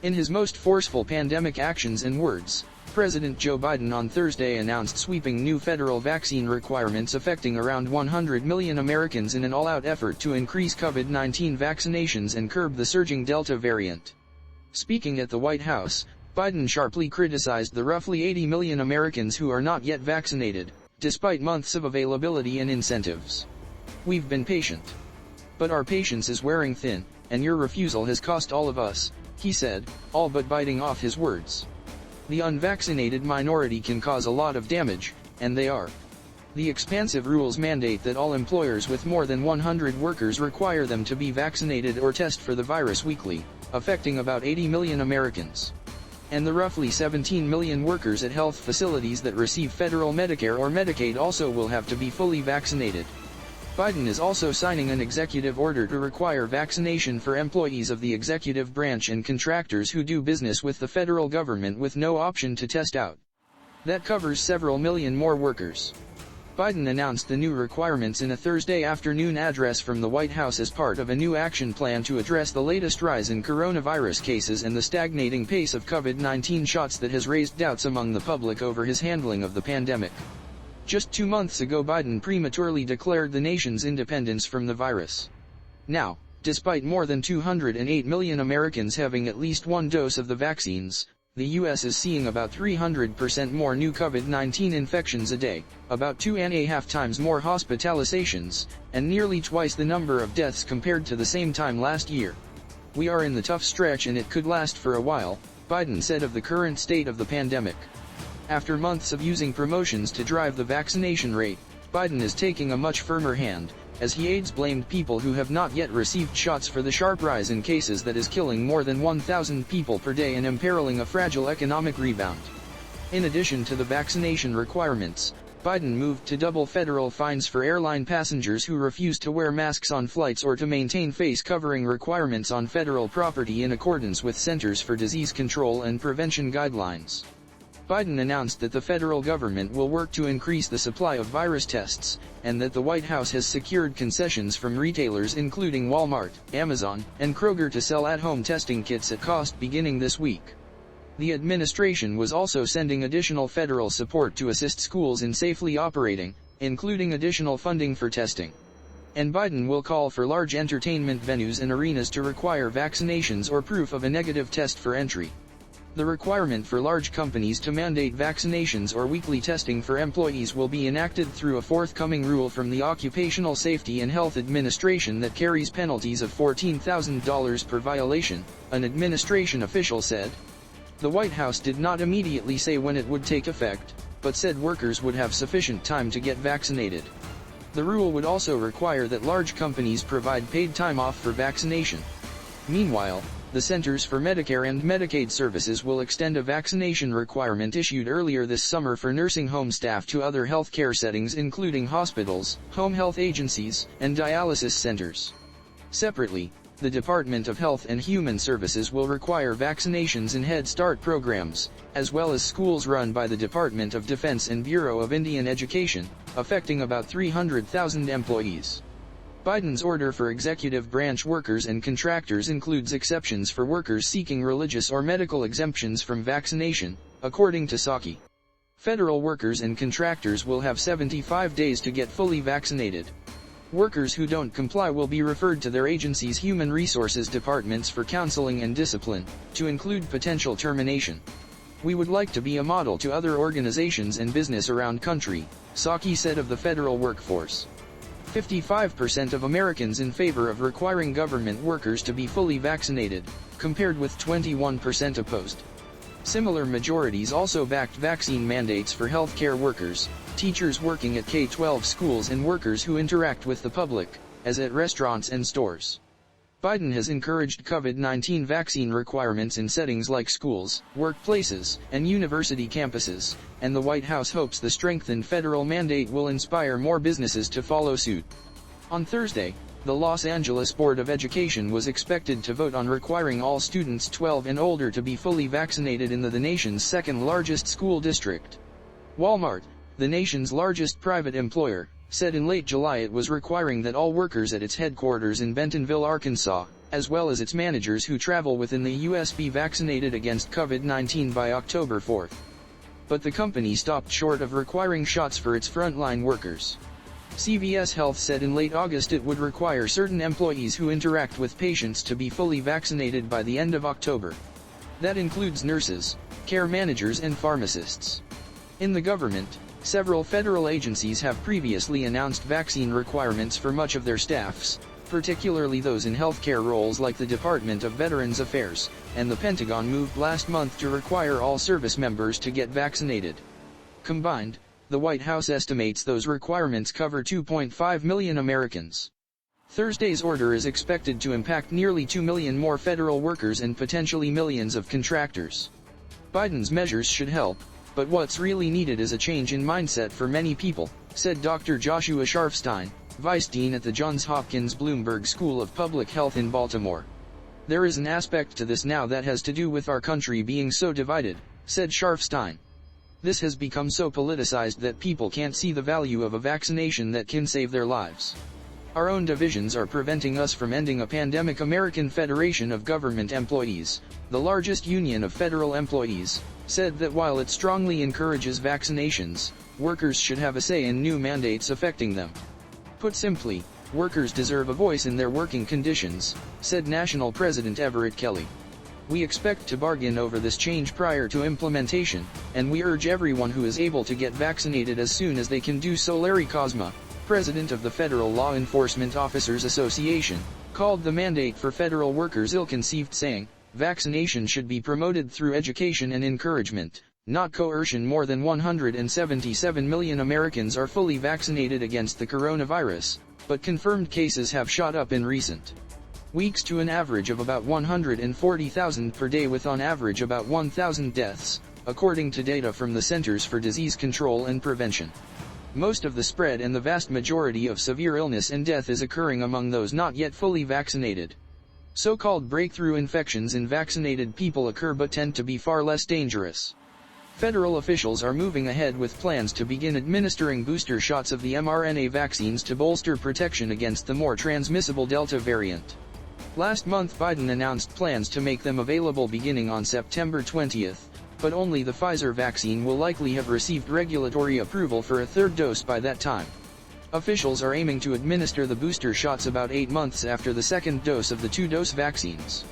In his most forceful pandemic actions and words, President Joe Biden on Thursday announced sweeping new federal vaccine requirements affecting around 100 million Americans in an all-out effort to increase COVID-19 vaccinations and curb the surging Delta variant. Speaking at the White House, Biden sharply criticized the roughly 80 million Americans who are not yet vaccinated, despite months of availability and incentives. "We've been patient. But our patience is wearing thin, and your refusal has cost all of us," he said, all but biting off his words. "The unvaccinated minority can cause a lot of damage, and they are. The expansive rules mandate that all employers with more than 100 workers require them to be vaccinated or test for the virus weekly, affecting about 80 million Americans. And the roughly 17 million workers at health facilities that receive federal Medicare or Medicaid also will have to be fully vaccinated." Biden is also signing an executive order to require vaccination for employees of the executive branch and contractors who do business with the federal government with no option to test out. That covers several million more workers. Biden announced the new requirements in a Thursday afternoon address from the White House as part of a new action plan to address the latest rise in coronavirus cases and the stagnating pace of COVID-19 shots that has raised doubts among the public over his handling of the pandemic. Just 2 months ago, Biden prematurely declared the nation's independence from the virus. Now, despite more than 208 million Americans having at least one dose of the vaccines, the U.S. is seeing about 300% more new COVID-19 infections a day, about 2.5 times more hospitalizations, and nearly twice the number of deaths compared to the same time last year. "We are in the tough stretch and it could last for a while," Biden said of the current state of the pandemic. After months of using promotions to drive the vaccination rate, Biden is taking a much firmer hand, as he AIDS-blamed people who have not yet received shots for the sharp rise in cases that is killing more than 1,000 people per day and imperiling a fragile economic rebound. In addition to the vaccination requirements, Biden moved to double federal fines for airline passengers who refuse to wear masks on flights or to maintain face covering requirements on federal property in accordance with Centers for Disease Control and Prevention guidelines. Biden announced that the federal government will work to increase the supply of virus tests, and that the White House has secured concessions from retailers including Walmart, Amazon, and Kroger to sell at-home testing kits at cost beginning this week. The administration was also sending additional federal support to assist schools in safely operating, including additional funding for testing. And Biden will call for large entertainment venues and arenas to require vaccinations or proof of a negative test for entry. The requirement for large companies to mandate vaccinations or weekly testing for employees will be enacted through a forthcoming rule from the Occupational Safety and Health Administration that carries penalties of $14,000 per violation, an administration official said. The White House did not immediately say when it would take effect, but said workers would have sufficient time to get vaccinated. The rule would also require that large companies provide paid time off for vaccination. Meanwhile, the Centers for Medicare and Medicaid Services will extend a vaccination requirement issued earlier this summer for nursing home staff to other health care settings including hospitals, home health agencies, and dialysis centers. Separately, the Department of Health and Human Services will require vaccinations in Head Start programs, as well as schools run by the Department of Defense and Bureau of Indian Education, affecting about 300,000 employees. Biden's order for executive branch workers and contractors includes exceptions for workers seeking religious or medical exemptions from vaccination, according to Psaki. Federal workers and contractors will have 75 days to get fully vaccinated. Workers who don't comply will be referred to their agency's human resources departments for counseling and discipline, to include potential termination. "We would like to be a model to other organizations and business around country," Psaki said of the federal workforce. 55% of Americans in favor of requiring government workers to be fully vaccinated, compared with 21% opposed. Similar majorities also backed vaccine mandates for healthcare workers, teachers working at K-12 schools and workers who interact with the public, as at restaurants and stores. Biden has encouraged COVID-19 vaccine requirements in settings like schools, workplaces, and university campuses, and the White House hopes the strengthened federal mandate will inspire more businesses to follow suit. On Thursday, the Los Angeles Board of Education was expected to vote on requiring all students 12 and older to be fully vaccinated in the nation's second-largest school district. Walmart, the nation's largest private employer, said in late July it was requiring that all workers at its headquarters in Bentonville, Arkansas, as well as its managers who travel within the U.S. be vaccinated against COVID-19 by October 4. But the company stopped short of requiring shots for its frontline workers. CVS Health said in late August it would require certain employees who interact with patients to be fully vaccinated by the end of October. That includes nurses, care managers and pharmacists. In the government, several federal agencies have previously announced vaccine requirements for much of their staffs, particularly those in healthcare roles like the Department of Veterans Affairs, and the Pentagon moved last month to require all service members to get vaccinated. Combined, the White House estimates those requirements cover 2.5 million Americans. Thursday's order is expected to impact nearly 2 million more federal workers and potentially millions of contractors. Biden's measures should help, but what's really needed is a change in mindset for many people, said Dr. Joshua Sharfstein, Vice Dean at the Johns Hopkins Bloomberg School of Public Health in Baltimore. There is an aspect to this now that has to do with our country being so divided, said Sharfstein. This has become so politicized that people can't see the value of a vaccination that can save their lives. Our own divisions are preventing us from ending a pandemic. American Federation of Government Employees, the largest union of federal employees, said that while it strongly encourages vaccinations, workers should have a say in new mandates affecting them. Put simply, workers deserve a voice in their working conditions, said National President Everett Kelly. We expect to bargain over this change prior to implementation, and we urge everyone who is able to get vaccinated as soon as they can do so. Larry Kozma, president of the Federal Law Enforcement Officers Association, called the mandate for federal workers ill-conceived, saying, "Vaccination should be promoted through education and encouragement, not coercion." More than 177 million Americans are fully vaccinated against the coronavirus, but confirmed cases have shot up in recent weeks to an average of about 140,000 per day, with on average about 1,000 deaths, according to data from the Centers for Disease Control and Prevention. Most of the spread and the vast majority of severe illness and death is occurring among those not yet fully vaccinated. So-called breakthrough infections in vaccinated people occur but tend to be far less dangerous. Federal officials are moving ahead with plans to begin administering booster shots of the mRNA vaccines to bolster protection against the more transmissible Delta variant. Last month Biden announced plans to make them available beginning on September 20, but only the Pfizer vaccine will likely have received regulatory approval for a third dose by that time. Officials are aiming to administer the booster shots about 8 months after the second dose of the two-dose vaccines.